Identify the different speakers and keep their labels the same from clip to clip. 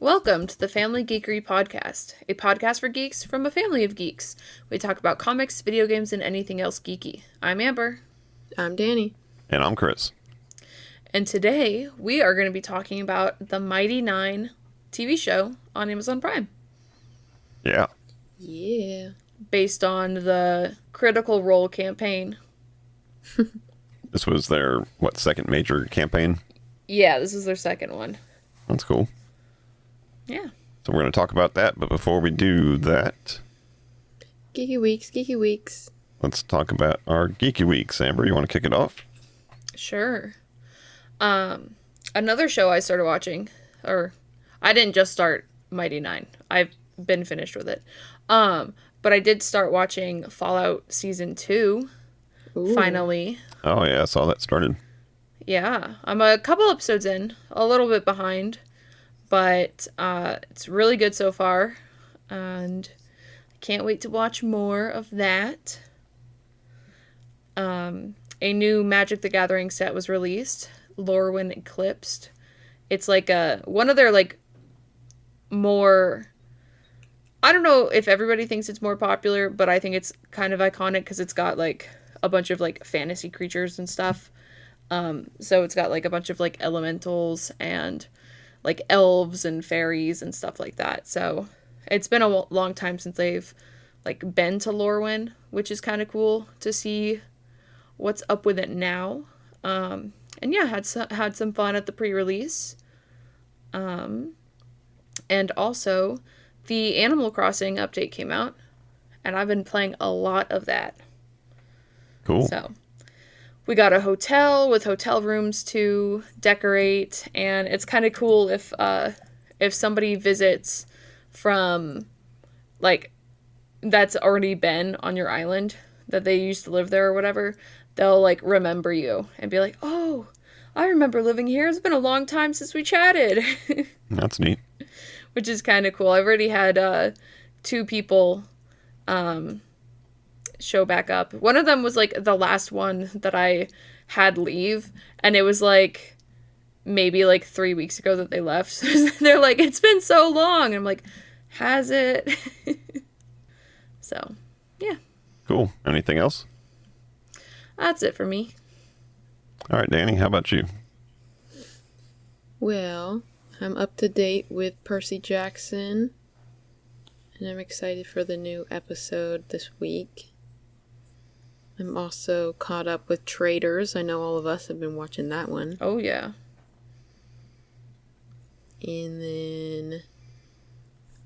Speaker 1: Welcome to the Family Geekery Podcast, a podcast for geeks from a family of geeks. We talk about comics, video games, and anything else geeky. I'm Amber.
Speaker 2: I'm Danny.
Speaker 3: And I'm Chris.
Speaker 1: And today we are going to be talking about the Mighty Nein TV show on Amazon Prime.
Speaker 3: Yeah.
Speaker 2: Yeah.
Speaker 1: Based on the Critical Role campaign.
Speaker 3: This was their, second major campaign?
Speaker 1: Yeah, this is their second one.
Speaker 3: That's cool.
Speaker 1: Yeah.
Speaker 3: So we're going to talk about that, but before we do that...
Speaker 2: Geeky Weeks.
Speaker 3: Let's talk about our Geeky Weeks. Amber, you want to kick it off?
Speaker 1: Sure. Another show I started watching, or I didn't just start Mighty Nein. I've been finished with it. But I did start watching Fallout Season 2, finally.
Speaker 3: Oh, yeah, I saw that started.
Speaker 1: Yeah, I'm a couple episodes in, a little bit behind, but it's really good so far, and I can't wait to watch more of that. A new Magic the Gathering set was released, Lorwyn Eclipsed. It's like one of their more... I don't know if everybody thinks it's more popular, but I think it's kind of iconic because it's got a bunch of fantasy creatures and stuff. So it's got a bunch of elementals and elves and fairies and stuff like that. So it's been a long time since they've been to Lorwyn, which is kind of cool to see what's up with it now. And yeah, had some fun at the pre-release. And also the Animal Crossing update came out, and I've been playing a lot of that.
Speaker 3: Cool.
Speaker 1: So we got a hotel with hotel rooms to decorate, and it's kind of cool if somebody visits from that's already been on your island, that they used to live there or whatever, they'll remember you and be like, "Oh, I remember living here. It's been a long time since we chatted."
Speaker 3: That's neat.
Speaker 1: Which is kind of cool. I've already had 2 people show back up. One of them was the last one that I had leave, and it was maybe 3 weeks ago that they left. They're like, "It's been so long," and I'm like, "Has it?" So, yeah.
Speaker 3: Cool. Anything else?
Speaker 1: That's it for me.
Speaker 3: All right, Danny, how about you?
Speaker 2: Well, I'm up to date with Percy Jackson, and I'm excited for the new episode this week. I'm also caught up with Traitors. I know all of us have been watching that one.
Speaker 1: Oh, yeah.
Speaker 2: And then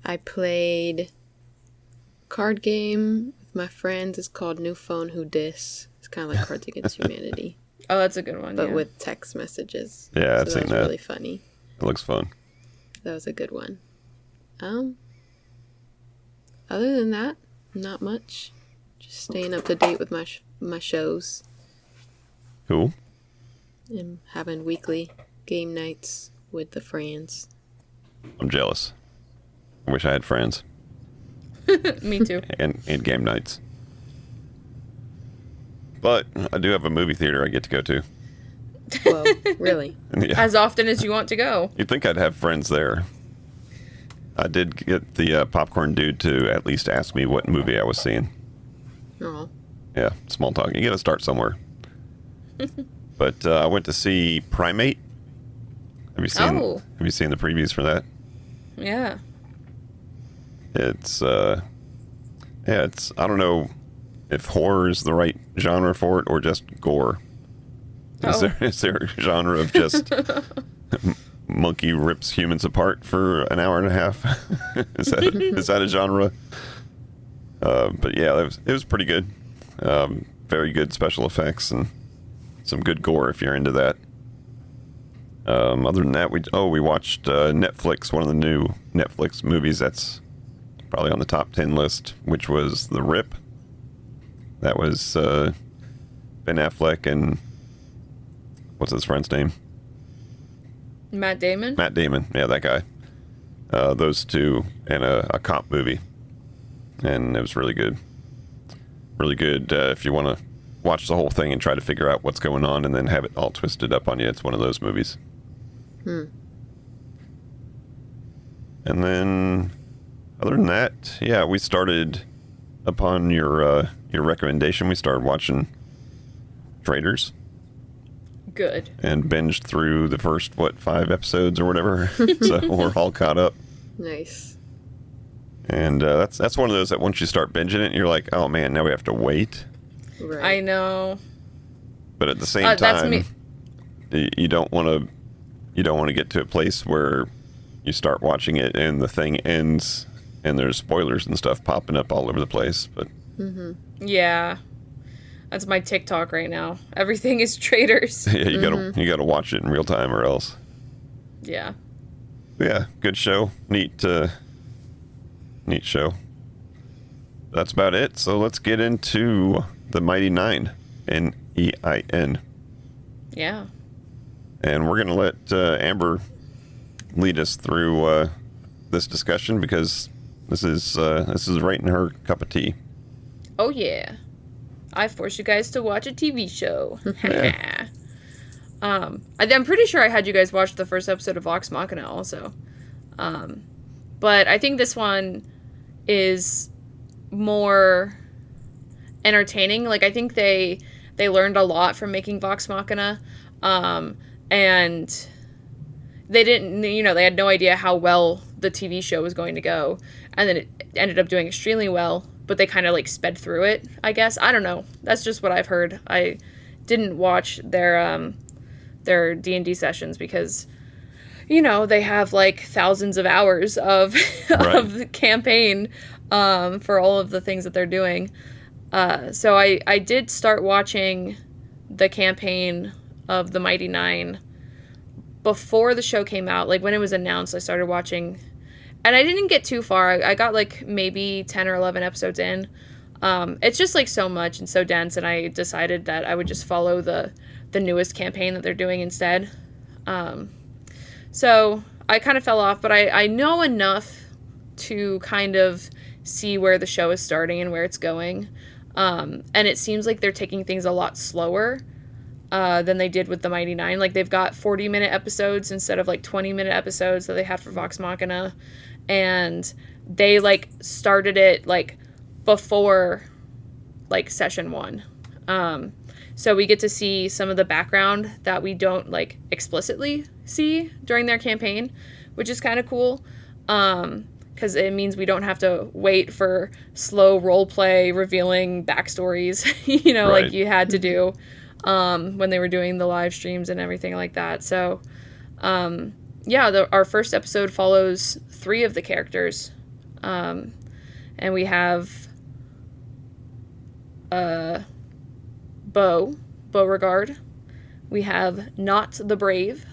Speaker 2: I played a card game with my friends. It's called New Phone Who Dis. It's kind of like Cards Against Humanity.
Speaker 1: Oh, that's a good one,
Speaker 2: but
Speaker 1: yeah.
Speaker 2: with text messages.
Speaker 3: Yeah, I've seen that.
Speaker 2: That was really funny.
Speaker 3: It looks fun.
Speaker 2: That was a good one. Other than that, not much. Just staying up to date with my shows.
Speaker 3: Cool.
Speaker 2: And having weekly game nights with the friends.
Speaker 3: I'm jealous. I wish I had friends.
Speaker 1: Me too.
Speaker 3: and game nights. But I do have a movie theater I get to go to.
Speaker 2: Whoa, really?
Speaker 3: Yeah.
Speaker 1: As often as you want to go.
Speaker 3: You'd think I'd have friends there. I did get the popcorn dude to at least ask me what movie I was seeing.
Speaker 2: Oh.
Speaker 3: Yeah, small talk. You got to start somewhere. But I went to see Primate. Have you seen?
Speaker 1: Oh.
Speaker 3: Have you seen the previews for that?
Speaker 1: Yeah.
Speaker 3: It's it's I don't know if horror is the right genre for it or just gore. Is there a genre of just monkey rips humans apart for an hour and a half? Is that a genre? But yeah, it was pretty good. Very good special effects and some good gore if you're into that. Other than that, we watched Netflix, one of the new Netflix movies that's probably on the top 10 list, which was The Rip. That was Ben Affleck and what's his friend's name?
Speaker 1: Matt Damon?
Speaker 3: Matt Damon, yeah, that guy. Those two in a cop movie. And it was really good. Really good if you want to watch the whole thing and try to figure out what's going on and then have it all twisted up on you. It's one of those movies. And then, other than that, yeah, we started upon your recommendation. We started watching Traitors.
Speaker 1: Good.
Speaker 3: And binged through the first 5 episodes or whatever. So we're all caught up.
Speaker 2: Nice.
Speaker 3: And that's one of those that once you start binging it, you're like, oh man, now we have to wait.
Speaker 2: Right.
Speaker 1: I know.
Speaker 3: But at the same
Speaker 1: That's
Speaker 3: time,
Speaker 1: me.
Speaker 3: you don't want to get to a place where you start watching it and the thing ends and there's spoilers and stuff popping up all over the place. But
Speaker 1: Yeah. That's my TikTok right now. Everything is Traitors.
Speaker 3: yeah, you gotta watch it in real time or else.
Speaker 1: Yeah.
Speaker 3: Yeah, good show. Neat show. That's about it. So let's get into the Mighty Nein. Nein.
Speaker 1: Yeah.
Speaker 3: And we're gonna let Amber lead us through this discussion because this is right in her cup of tea.
Speaker 1: Oh, yeah. I forced you guys to watch a TV show.
Speaker 3: Yeah.
Speaker 1: I'm pretty sure I had you guys watch the first episode of Vox Machina also. But I think this one is more entertaining. Like, I think they learned a lot from making Vox Machina. And they didn't, they had no idea how well the TV show was going to go. And then it ended up doing extremely well. But they kind of like sped through it, I guess. I don't know. That's just what I've heard. I didn't watch their D&D sessions because, they have like thousands of hours of of the campaign for all of the things that they're doing. So I did start watching the campaign of the Mighty Nein before the show came out. Like when it was announced, I started watching. And I didn't get too far. I got like maybe 10 or 11 episodes in. It's just like so much and so dense, and I decided that I would just follow the newest campaign that they're doing instead. So I kind of fell off, but I know enough to kind of see where the show is starting and where it's going. And it seems like they're taking things a lot slower than they did with the Mighty Nein. Like they've got 40-minute episodes instead of like 20-minute episodes that they had for Vox Machina. And they like started it like before like session 1. So we get to see some of the background that we don't like explicitly see during their campaign, which is kind of cool. Because it means we don't have to wait for slow role play revealing backstories,
Speaker 3: Right.
Speaker 1: like you had to do when they were doing the live streams and everything like that. So, our first episode follows 3 of the characters. And we have Beauregard. We have Not the Brave,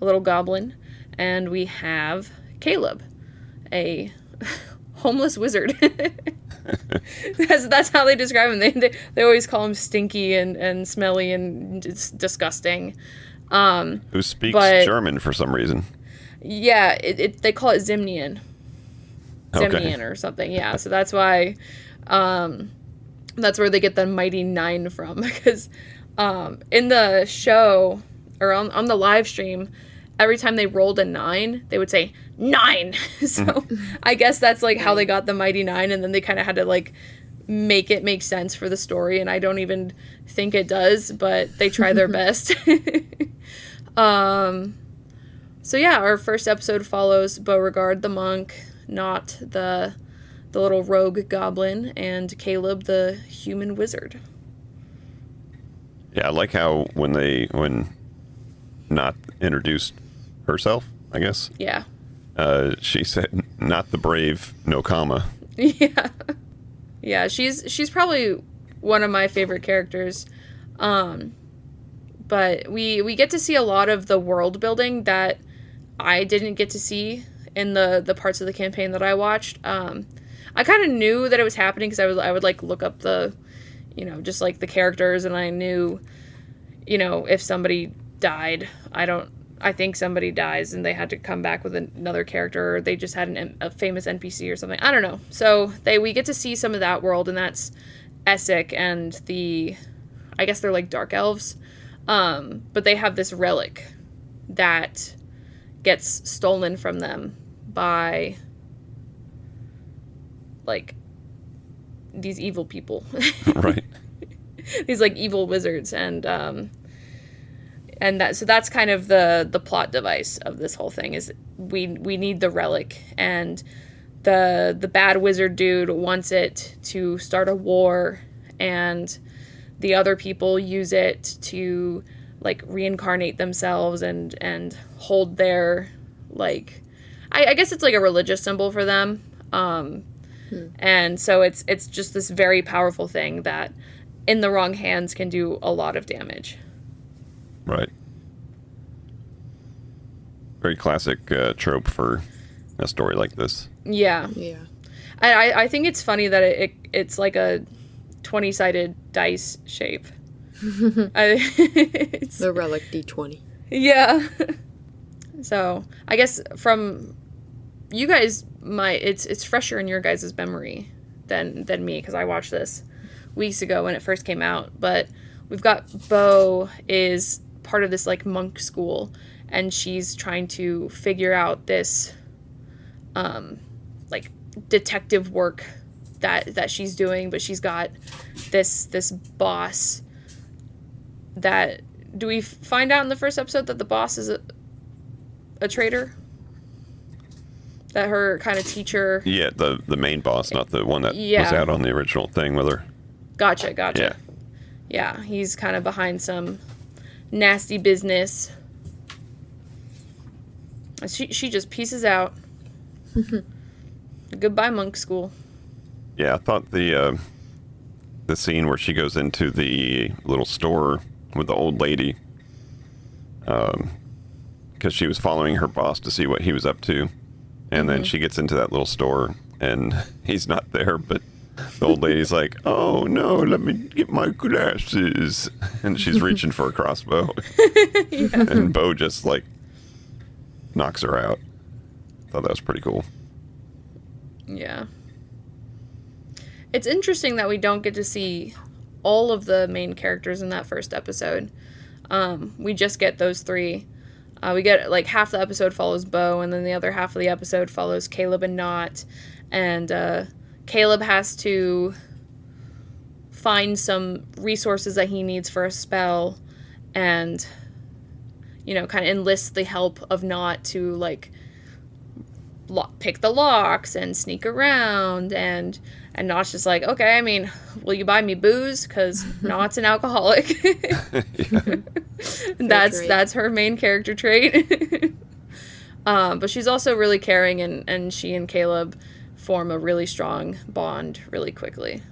Speaker 1: a little goblin. And we have Caleb, a homeless wizard. That's how they describe him. They always call him stinky and smelly and disgusting.
Speaker 3: Who speaks German for some reason.
Speaker 1: Yeah, they call it Zimnian. Zimnian or something, yeah. So that's why, that's where they get the Mighty Nein from. Because in the show, or on the live stream, every time they rolled a 9, they would say, 9! So I guess that's like how they got the Mighty Nein, and then they kind of had to like make it make sense for the story, and I don't even think it does, but they try their best. So yeah, our first episode follows Beauregard the monk, Not the little rogue goblin, and Caleb the human wizard.
Speaker 3: Yeah, I like how when Not introduced herself, I guess.
Speaker 1: Yeah.
Speaker 3: She said, "Not the brave, no comma."
Speaker 1: Yeah. Yeah, she's probably one of my favorite characters. But we get to see a lot of the world building that I didn't get to see in the parts of the campaign that I watched. I kind of knew that it was happening because I would like look up the, just like the characters, and I knew, if somebody died. I think somebody dies and they had to come back with another character, or they just had a famous NPC or something. I don't know. So we get to see some of that world, and that's Essek and I guess they're like dark elves. But they have this relic that gets stolen from them by like these evil people.
Speaker 3: Right.
Speaker 1: These like evil wizards, and that's kind of the plot device of this whole thing is we need the relic, and the bad wizard dude wants it to start a war, and the other people use it to like reincarnate themselves and hold their like I guess it's like a religious symbol for them. And so it's just this very powerful thing that in the wrong hands can do a lot of damage.
Speaker 3: Right. Very classic trope for a story like this.
Speaker 1: Yeah.
Speaker 2: Yeah.
Speaker 1: I think it's funny that it's like a 20-sided dice shape.
Speaker 2: The relic D20.
Speaker 1: Yeah. So I guess from you guys, it's fresher in your guys' memory than me, because I watched this weeks ago when it first came out. But we've got Bo is part of this like monk school, and she's trying to figure out this like detective work that she's doing, but she's got this boss that, do we find out in the first episode that the boss is a traitor? That her kind of teacher...
Speaker 3: Yeah, the main boss, not the one that was out on the original thing with her.
Speaker 1: Gotcha.
Speaker 3: Yeah.
Speaker 1: Yeah, he's kind of behind some nasty business. She just pieces out. Goodbye, monk school.
Speaker 3: Yeah, I thought the scene where she goes into the little store with the old lady, because she was following her boss to see what he was up to, and then she gets into that little store and he's not there, but the old lady's like, "Oh no, let me get my glasses," and she's reaching for a crossbow. And Bo just like knocks her out. Thought that was pretty cool.
Speaker 1: Yeah. It's interesting that we don't get to see all of the main characters in that first episode. We just get those three. We get like half the episode follows Bo, and then the other half of the episode follows Caleb and Knot. And Caleb has to find some resources that he needs for a spell, and kind of enlist the help of Knot to like pick the locks and sneak around, and Knot's just like, okay, I mean, will you buy me booze? Because Knot's an alcoholic. That's her main character trait. But she's also really caring, and she and Caleb form a really strong bond really quickly.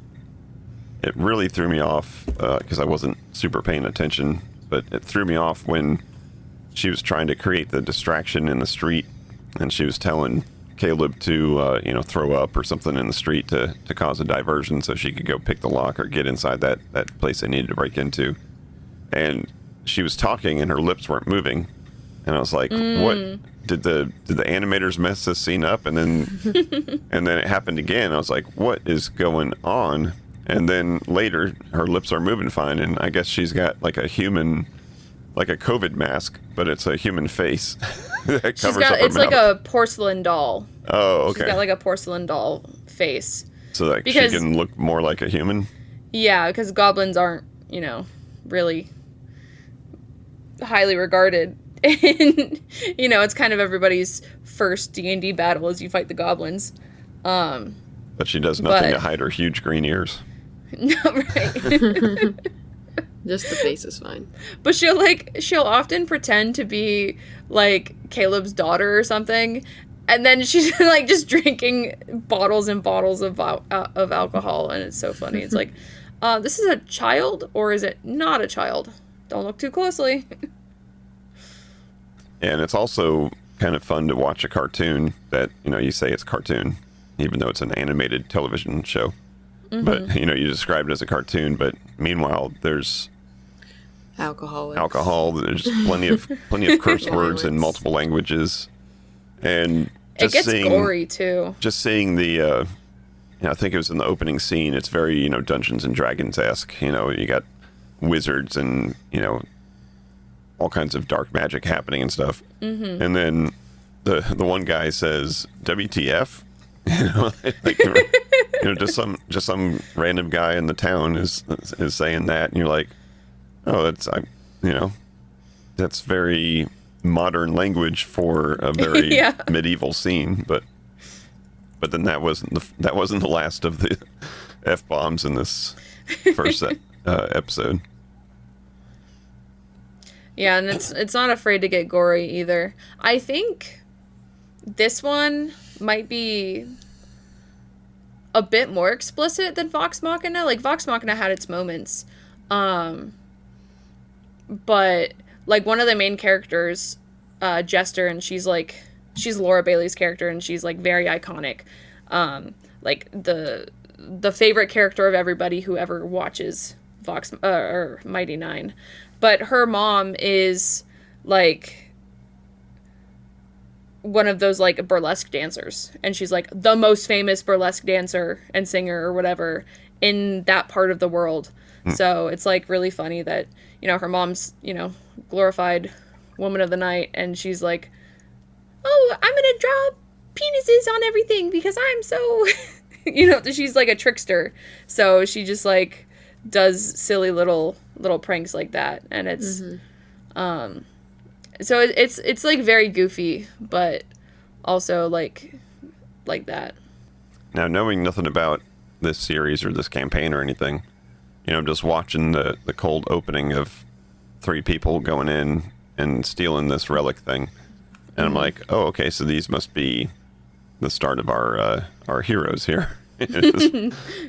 Speaker 3: It really threw me off because I wasn't super paying attention, but it threw me off when she was trying to create the distraction in the street, and she was telling Caleb to throw up or something in the street to cause a diversion so she could go pick the lock or get inside that place they needed to break into. And she was talking and her lips weren't moving, and I was like, what did the animators mess this scene up? And then and then it happened again. I was like, what is going on? And then later her lips are moving fine, and I guess she's got like a human, like a COVID mask, but it's a human face that covers up her
Speaker 1: it's
Speaker 3: mouth.
Speaker 1: like a porcelain doll.
Speaker 3: Oh, okay.
Speaker 1: She's got like a porcelain doll face.
Speaker 3: So that she can look more like a human?
Speaker 1: Yeah, because goblins aren't, really highly regarded. And, it's kind of everybody's first D&D battle as you fight the goblins.
Speaker 3: But she does nothing to hide her huge green ears.
Speaker 1: No, right.
Speaker 2: Just the face is fine.
Speaker 1: But she'll often pretend to be like Caleb's daughter or something, and then she's like just drinking bottles and bottles of alcohol, and it's so funny. It's like, this is a child, or is it not a child? Don't look too closely.
Speaker 3: And it's also kind of fun to watch a cartoon that, you say it's cartoon, even though it's an animated television show. Mm-hmm. But, you describe it as a cartoon, but meanwhile, there's alcohol. There's plenty of curse words in multiple languages. And
Speaker 1: it gets gory, too.
Speaker 3: Just seeing the, I think it was in the opening scene, it's very, Dungeons and Dragons-esque. You got wizards and, all kinds of dark magic happening and stuff. Mm-hmm. And then the one guy says WTF, just some random guy in the town is saying that, and you're like, oh, that's very modern language for a very
Speaker 1: Yeah.
Speaker 3: medieval scene, but then that wasn't the last of the F-bombs in this first episode.
Speaker 1: Yeah, and it's not afraid to get gory either. I think this one might be a bit more explicit than Vox Machina. Like, Vox Machina had its moments. But, like, one of the main characters, Jester, and she's Laura Bailey's character, and she's, like, very iconic. Like, the favorite character of everybody who ever watches or Mighty Nein. But her mom is, like, one of those, like, burlesque dancers. And she's, like, the most famous burlesque dancer and singer or whatever in that part of the world. So it's, like, really funny that, her mom's, glorified woman of the night. And she's like, oh, I'm going to draw penises on everything because I'm so... she's, like, a trickster. So she just, like, does silly little pranks like that, and it's so it's like very goofy, but also like that.
Speaker 3: Now, knowing nothing about this series or this campaign or anything, just watching the cold opening of 3 people going in and stealing this relic thing, and I'm like, oh, okay, so these must be the start of our heroes here.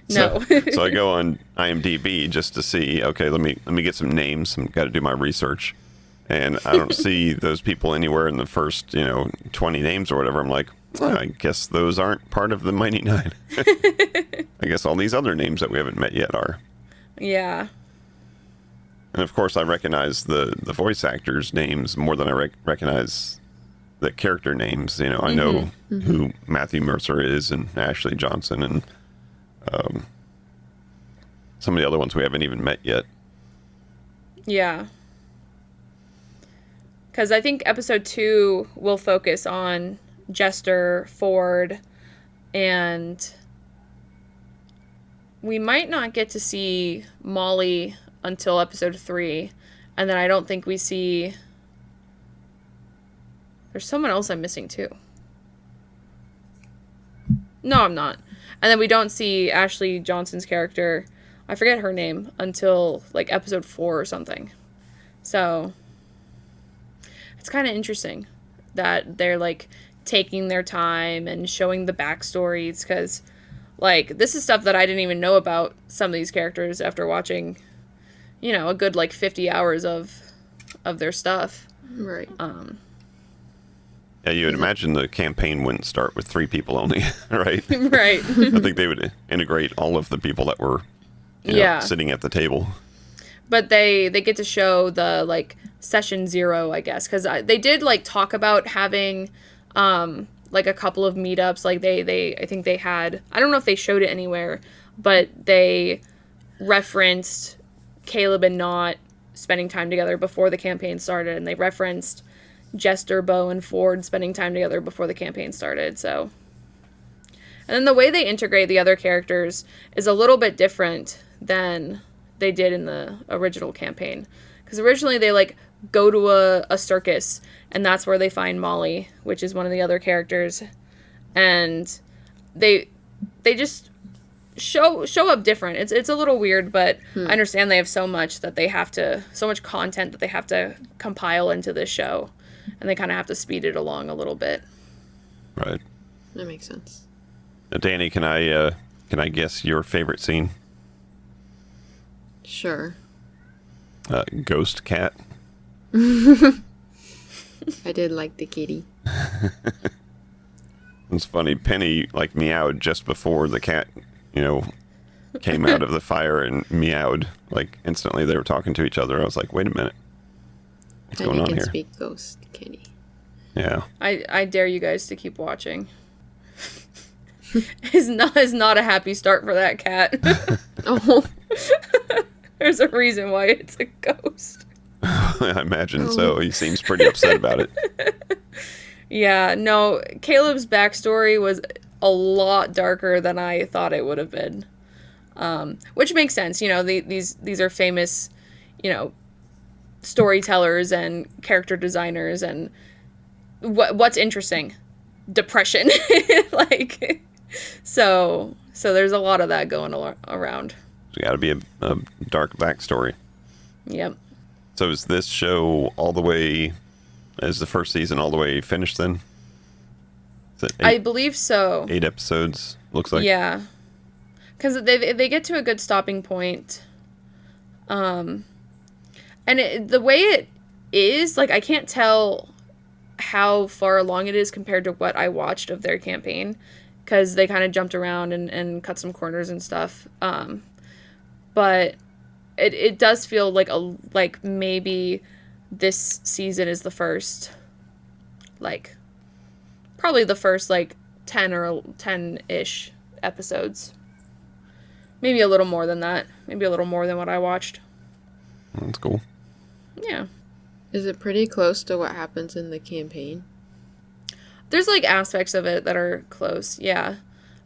Speaker 1: No.
Speaker 3: So I go on IMDb just to see, okay, let me get some names. I've got to do my research. And I don't see those people anywhere in the first, 20 names or whatever. I'm like, I guess those aren't part of the Mighty Nein. I guess all these other names that we haven't met yet are.
Speaker 1: Yeah.
Speaker 3: And of course I recognize the voice actors' names more than I recognize the character names. I know who Matthew Mercer is and Ashley Johnson and some of the other ones we haven't even met yet.
Speaker 1: Yeah. Because I think episode 2 will focus on Jester, Ford, and we might not get to see Molly until episode 3. And then I don't think we see... There's someone else I'm missing, too. No, I'm not. And then we don't see Ashley Johnson's character, I forget her name, until, like, episode 4 or something. So, it's kind of interesting that they're, like, taking their time and showing the backstories, because, like, this is stuff that I didn't even know about some of these characters after watching, a good, like, 50 hours of their stuff.
Speaker 2: Right.
Speaker 3: Yeah, you would imagine the campaign wouldn't start with 3 people only, right?
Speaker 1: Right.
Speaker 3: I think they would integrate all of the people that were sitting at the table.
Speaker 1: But they get to show the, like, session 0, I guess, because they did, like, talk about having, like, a couple of meetups. Like, I think they had, I don't know if they showed it anywhere, but they referenced Caleb and Knott spending time together before the campaign started, and they referenced Jester, Bo, and Ford spending time together before the campaign started. So, and then the way they integrate the other characters is a little bit different than they did in the original campaign, because originally they, like, go to a circus, and that's where they find Molly, which is one of the other characters, and they just show up different. It's a little weird, but I understand they have so much content that they have to compile into this show, and they kind of have to speed it along a little bit.
Speaker 3: Right.
Speaker 2: That makes sense.
Speaker 3: Now, Danny, can I guess your favorite scene?
Speaker 2: Sure.
Speaker 3: Ghost cat.
Speaker 2: I did like the kitty.
Speaker 3: It's funny. Penny, like, meowed just before the cat, came out of the fire and meowed. Like, instantly they were talking to each other. I was like, wait a minute. What's going on
Speaker 2: can
Speaker 3: here?
Speaker 2: Speak ghost kitty.
Speaker 3: Yeah.
Speaker 1: I dare you guys to keep watching. Is not a happy start for that cat.
Speaker 2: Oh.
Speaker 1: There's a reason why it's a ghost.
Speaker 3: I imagine so. He seems pretty upset about it.
Speaker 1: Yeah, no, Caleb's backstory was a lot darker than I thought it would have been. Which makes sense, you know, these are famous, you know, storytellers and character designers, and what's interesting? Depression. Like, so there's a lot of that going around.
Speaker 3: It's got to be a dark backstory.
Speaker 1: Yep.
Speaker 3: So is this show all the way, is the first season all the way finished then? Is it
Speaker 1: I believe so.
Speaker 3: 8 episodes, looks like?
Speaker 1: Yeah. Because they get to a good stopping point. And the way it is, like, I can't tell how far along it is compared to what I watched of their campaign, because they kind of jumped around and cut some corners and stuff. But it does feel like maybe this season is the first, like, probably the first, like, 10 or 10-ish episodes. Maybe a little more than that. Maybe a little more than what I watched.
Speaker 3: That's cool.
Speaker 1: Yeah.
Speaker 2: Is it pretty close to what happens in the campaign?
Speaker 1: There's, like, aspects of it that are close, yeah.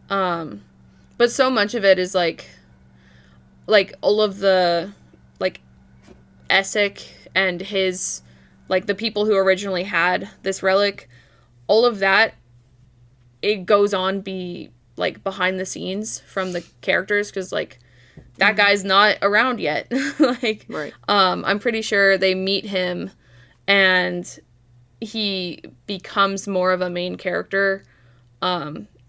Speaker 1: But so much of it is, like all of the, like, Essek and his, like, the people who originally had this relic, all of that, it goes on like, behind the scenes from the characters, because, like, that guy's not around yet. Like,
Speaker 2: Right.
Speaker 1: I'm pretty sure they meet him and he becomes more of a main character,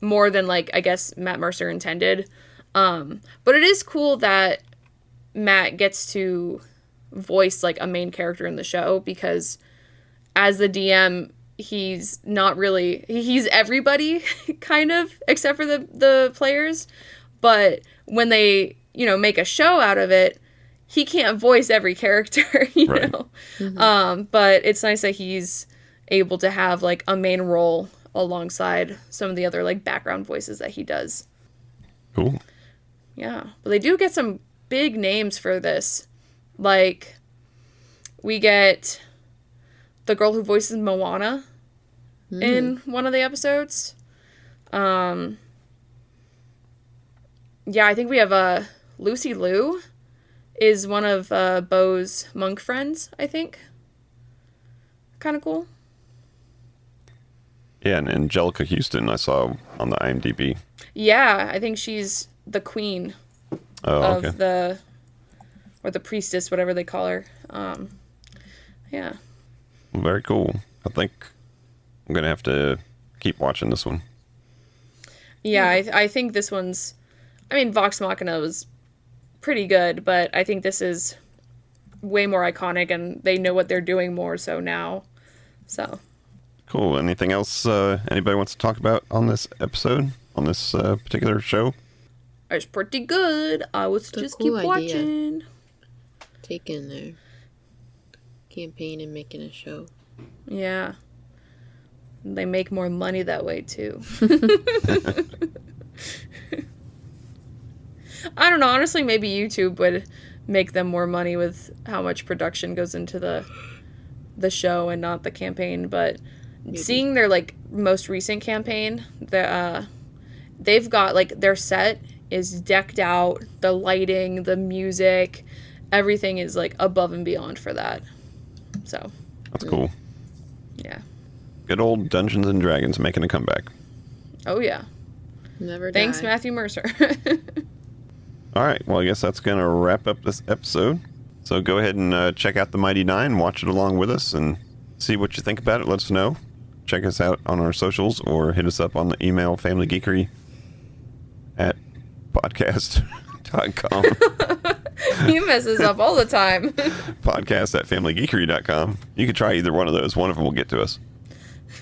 Speaker 1: more than, like, I guess Matt Mercer intended. But it is cool that Matt gets to voice, like, a main character in the show, because as the DM, he's not really, he's everybody kind of, except for the players. But when they, you know, make a show out of it, he can't voice every character, you
Speaker 3: Right.
Speaker 1: know.
Speaker 2: Mm-hmm.
Speaker 1: But it's nice that he's able to have, like, a main role alongside some of the other, like, background voices that he does.
Speaker 3: Cool.
Speaker 1: Yeah. But they do get some big names for this. Like, we get the girl who voices Moana in one of the episodes. Yeah, I think we have Lucy Liu is one of Bo's monk friends, I think. Kind of cool.
Speaker 3: Yeah, and Angelica Houston I saw on the IMDb.
Speaker 1: Yeah, I think she's the queen
Speaker 3: Oh,
Speaker 1: of
Speaker 3: okay.
Speaker 1: or the priestess, whatever they call her. Yeah.
Speaker 3: Very cool. I think I'm going to have to keep watching this one.
Speaker 1: Yeah, I think this one's, I mean, Vox Machina was pretty good, but I think this is way more iconic, and they know what they're doing more so now. So.
Speaker 3: Cool. Anything else anybody wants to talk about on this episode, on this particular show?
Speaker 1: It's pretty good. I would just
Speaker 2: cool
Speaker 1: keep
Speaker 2: idea.
Speaker 1: watching.
Speaker 2: Taking their campaign and making a show.
Speaker 1: Yeah. They make more money that way, too. I don't know. Honestly, maybe YouTube would make them more money with how much production goes into the show and not the campaign. But seeing their, like, most recent campaign, they've got, like, their set is decked out. The lighting, the music, everything is, like, above and beyond for that. So.
Speaker 3: That's cool.
Speaker 1: Yeah.
Speaker 3: Good old Dungeons and Dragons making a comeback.
Speaker 1: Oh, yeah.
Speaker 2: Never
Speaker 1: Thanks,
Speaker 2: die.
Speaker 1: Matthew Mercer.
Speaker 3: All right. Well, I guess that's going to wrap up this episode. So go ahead and check out the Mighty Nine, watch it along with us, and see what you think about it. Let us know. Check us out on our socials or hit us up on the email familygeekery@podcast.com.
Speaker 1: He messes up all the time.
Speaker 3: podcast@familygeekery.com. You could try either one of those. One of them will get to us.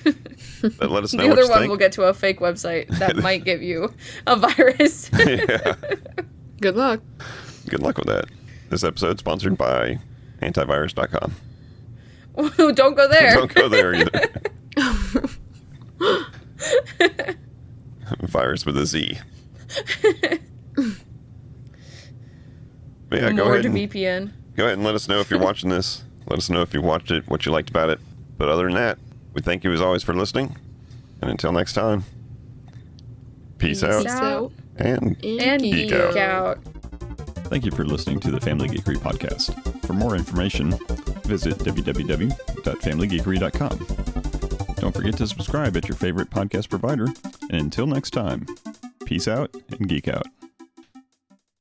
Speaker 3: But let us know
Speaker 1: The
Speaker 3: what
Speaker 1: other
Speaker 3: you
Speaker 1: one
Speaker 3: think.
Speaker 1: will get to a fake website that might give you a virus.
Speaker 3: Yeah.
Speaker 2: Good luck.
Speaker 3: Good luck with that. This episode sponsored by antivirus.com.
Speaker 1: Don't go there.
Speaker 3: Don't go there either. Virus with a Z. But yeah, go ahead,
Speaker 1: VPN.
Speaker 3: go ahead and let us know if you're watching this. Let us know if you watched it, what you liked about it. But other than that, We thank you as always for listening. And until next time, peace out
Speaker 1: out.
Speaker 3: and
Speaker 1: And
Speaker 3: geek
Speaker 1: geek
Speaker 3: out.
Speaker 1: out.
Speaker 4: Thank you for listening to the Family Geekery podcast. For more information, visit www.familygeekery.com. Don't forget to subscribe at your favorite podcast provider. And until next time, peace out and geek out.